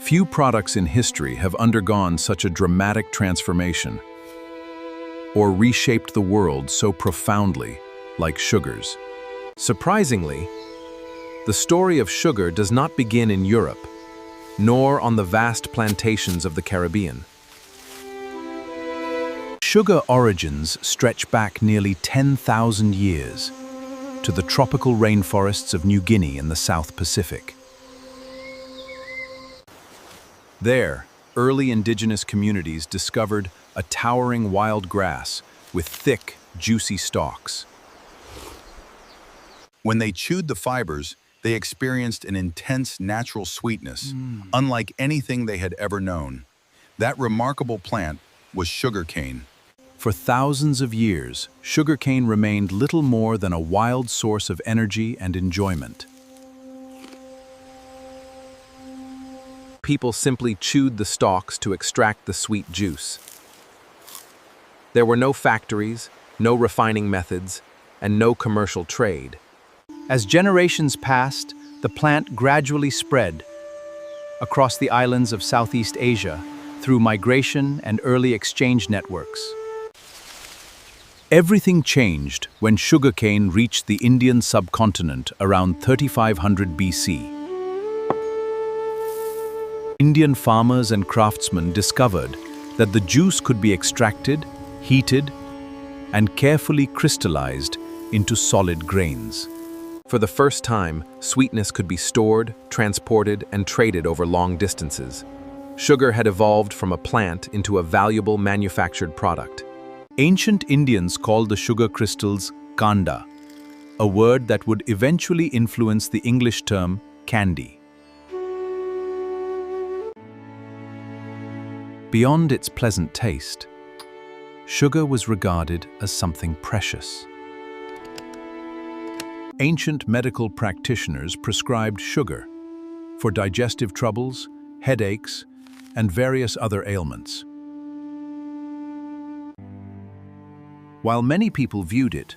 Few products in history have undergone such a dramatic transformation or reshaped the world so profoundly like sugar's. Surprisingly, the story of sugar does not begin in Europe, nor on the vast plantations of the Caribbean. Sugar origins stretch back nearly 10,000 years to the tropical rainforests of New Guinea in the South Pacific. There, early indigenous communities discovered a towering wild grass with thick, juicy stalks. When they chewed the fibers, they experienced an intense natural sweetness, unlike anything they had ever known. That remarkable plant was sugarcane. For thousands of years, sugarcane remained little more than a wild source of energy and enjoyment. People simply chewed the stalks to extract the sweet juice. There were no factories, no refining methods, and no commercial trade. As generations passed, the plant gradually spread across the islands of Southeast Asia through migration and early exchange networks. Everything changed when sugarcane reached the Indian subcontinent around 3500 BC. Indian farmers and craftsmen discovered that the juice could be extracted, heated, and carefully crystallized into solid grains. For the first time, sweetness could be stored, transported, and traded over long distances. Sugar had evolved from a plant into a valuable manufactured product. Ancient Indians called the sugar crystals kanda, a word that would eventually influence the English term candy. Beyond its pleasant taste, sugar was regarded as something precious. Ancient medical practitioners prescribed sugar for digestive troubles, headaches, and various other ailments. While many people viewed it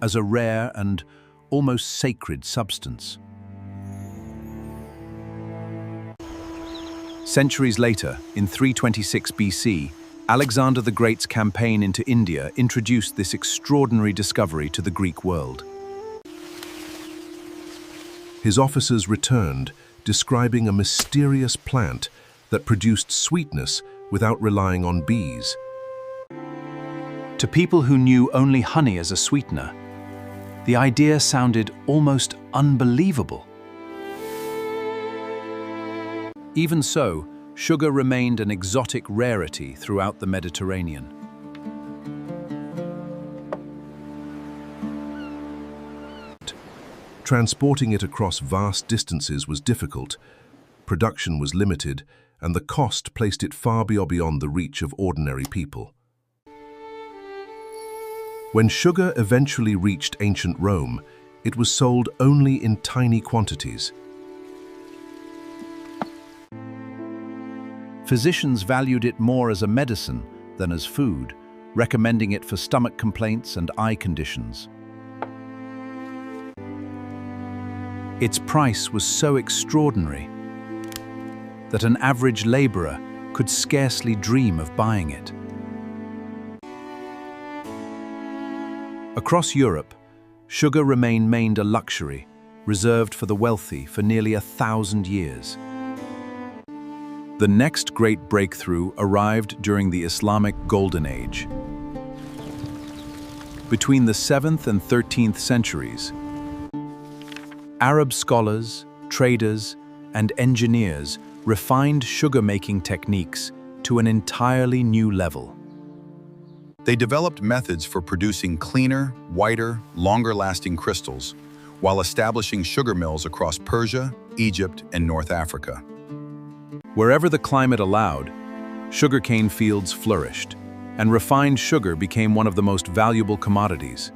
as a rare and almost sacred substance. Centuries later, in 326 BC, Alexander the Great's campaign into India introduced this extraordinary discovery to the Greek world. His officers returned, describing a mysterious plant that produced sweetness without relying on bees. To people who knew only honey as a sweetener, the idea sounded almost unbelievable. Even so, sugar remained an exotic rarity throughout the Mediterranean. Transporting it across vast distances was difficult, production was limited, and the cost placed it far beyond the reach of ordinary people. When sugar eventually reached ancient Rome, it was sold only in tiny quantities. Physicians valued it more as a medicine than as food, recommending it for stomach complaints and eye conditions. Its price was so extraordinary that an average laborer could scarcely dream of buying it. Across Europe, sugar remained a luxury, reserved for the wealthy for nearly 1,000 years. The next great breakthrough arrived during the Islamic Golden Age. Between the 7th and 13th centuries, Arab scholars, traders, and engineers refined sugar-making techniques to an entirely new level. They developed methods for producing cleaner, whiter, longer-lasting crystals, while establishing sugar mills across Persia, Egypt, and North Africa. Wherever the climate allowed, sugarcane fields flourished, and refined sugar became one of the most valuable commodities,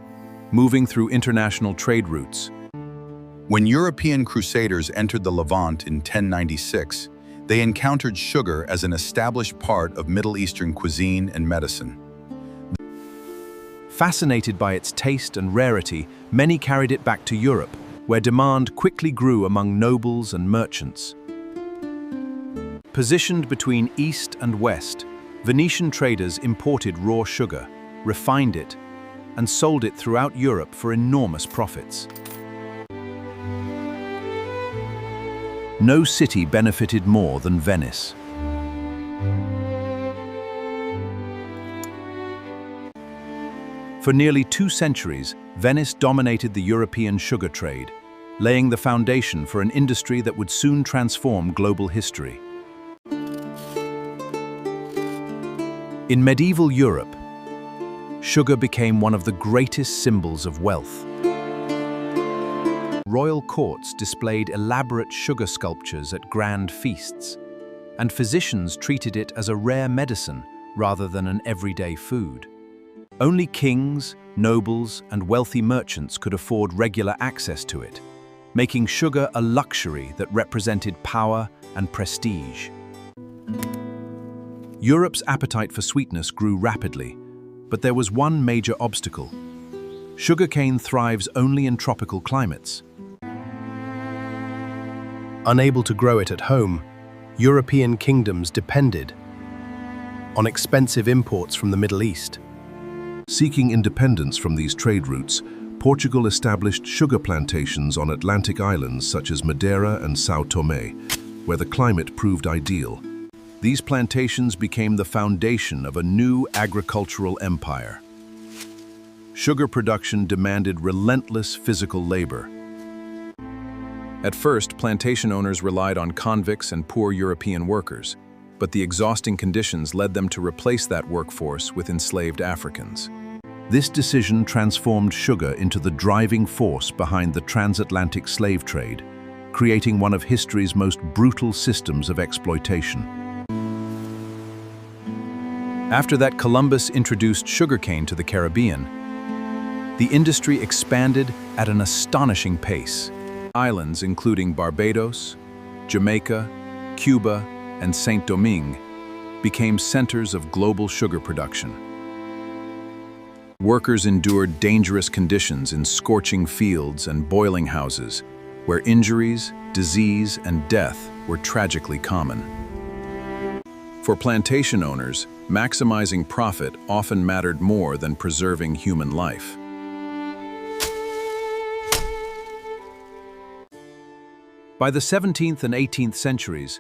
moving through international trade routes. When European crusaders entered the Levant in 1096, they encountered sugar as an established part of Middle Eastern cuisine and medicine. Fascinated by its taste and rarity, many carried it back to Europe, where demand quickly grew among nobles and merchants. Positioned between east and west, Venetian traders imported raw sugar, refined it, and sold it throughout Europe for enormous profits. No city benefited more than Venice. For nearly 2 centuries, Venice dominated the European sugar trade, laying the foundation for an industry that would soon transform global history. In medieval Europe, sugar became one of the greatest symbols of wealth. Royal courts displayed elaborate sugar sculptures at grand feasts, and physicians treated it as a rare medicine rather than an everyday food. Only kings, nobles, and wealthy merchants could afford regular access to it, making sugar a luxury that represented power and prestige. Europe's appetite for sweetness grew rapidly, but there was one major obstacle. Sugarcane thrives only in tropical climates. Unable to grow it at home, European kingdoms depended on expensive imports from the Middle East. Seeking independence from these trade routes, Portugal established sugar plantations on Atlantic islands such as Madeira and São Tomé, where the climate proved ideal. These plantations became the foundation of a new agricultural empire. Sugar production demanded relentless physical labor. At first, plantation owners relied on convicts and poor European workers, but the exhausting conditions led them to replace that workforce with enslaved Africans. This decision transformed sugar into the driving force behind the transatlantic slave trade, creating one of history's most brutal systems of exploitation. After that, Columbus introduced sugarcane to the Caribbean. The industry expanded at an astonishing pace. Islands including Barbados, Jamaica, Cuba, and Saint Domingue became centers of global sugar production. Workers endured dangerous conditions in scorching fields and boiling houses, where injuries, disease, and death were tragically common. For plantation owners, maximizing profit often mattered more than preserving human life. By the 17th and 18th centuries,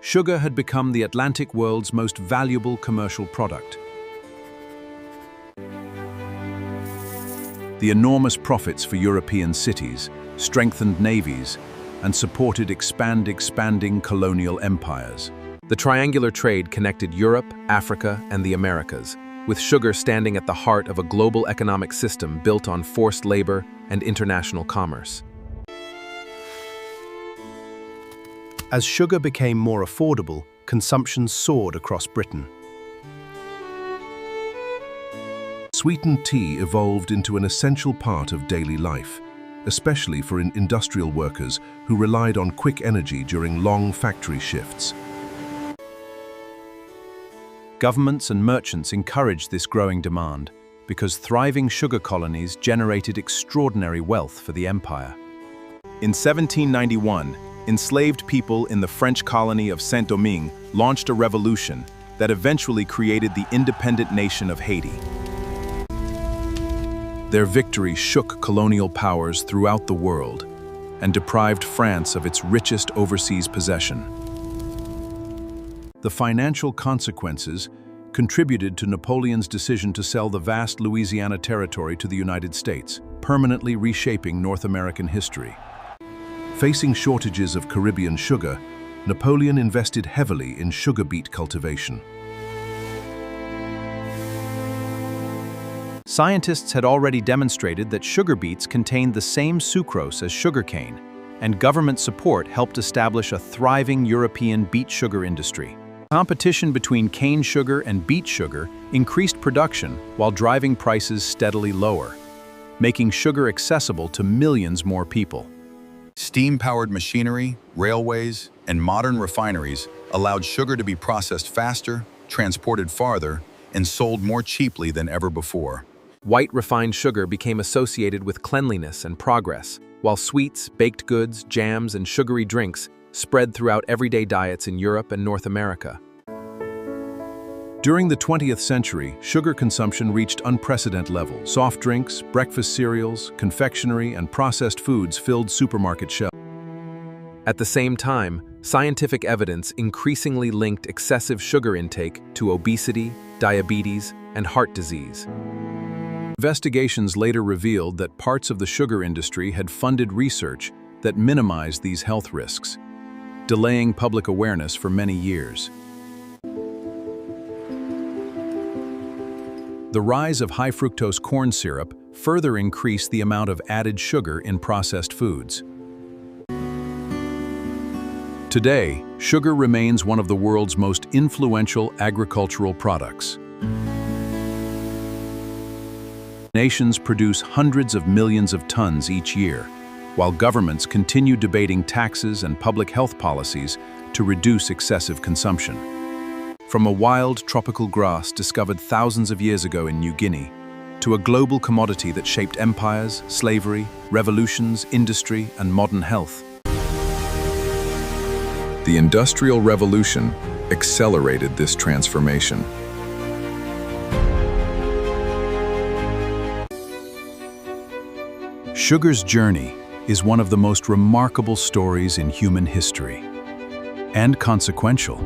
sugar had become the Atlantic world's most valuable commercial product. The enormous profits for European cities strengthened navies and supported expanding colonial empires. The triangular trade connected Europe, Africa, and the Americas, with sugar standing at the heart of a global economic system built on forced labor and international commerce. As sugar became more affordable, consumption soared across Britain. Sweetened tea evolved into an essential part of daily life, especially for industrial workers who relied on quick energy during long factory shifts. Governments and merchants encouraged this growing demand because thriving sugar colonies generated extraordinary wealth for the empire. In 1791, enslaved people in the French colony of Saint-Domingue launched a revolution that eventually created the independent nation of Haiti. Their victory shook colonial powers throughout the world and deprived France of its richest overseas possession. The financial consequences contributed to Napoleon's decision to sell the vast Louisiana territory to the United States, permanently reshaping North American history. Facing shortages of Caribbean sugar, Napoleon invested heavily in sugar beet cultivation. Scientists had already demonstrated that sugar beets contained the same sucrose as sugarcane, and government support helped establish a thriving European beet sugar industry. Competition between cane sugar and beet sugar increased production while driving prices steadily lower, making sugar accessible to millions more people. Steam-powered machinery, railways, and modern refineries allowed sugar to be processed faster, transported farther, and sold more cheaply than ever before. White refined sugar became associated with cleanliness and progress, while sweets, baked goods, jams, and sugary drinks spread throughout everyday diets in Europe and North America. During the 20th century, sugar consumption reached unprecedented levels. Soft drinks, breakfast cereals, confectionery, and processed foods filled supermarket shelves. At the same time, scientific evidence increasingly linked excessive sugar intake to obesity, diabetes, and heart disease. Investigations later revealed that parts of the sugar industry had funded research that minimized these health risks, delaying public awareness for many years. The rise of high-fructose corn syrup further increased the amount of added sugar in processed foods. Today, sugar remains one of the world's most influential agricultural products. Nations produce hundreds of millions of tons each year, while governments continue debating taxes and public health policies to reduce excessive consumption. From a wild tropical grass discovered thousands of years ago in New Guinea, to a global commodity that shaped empires, slavery, revolutions, industry, and modern health. The Industrial Revolution accelerated this transformation. Sugar's journey is one of the most remarkable stories in human history, and consequential.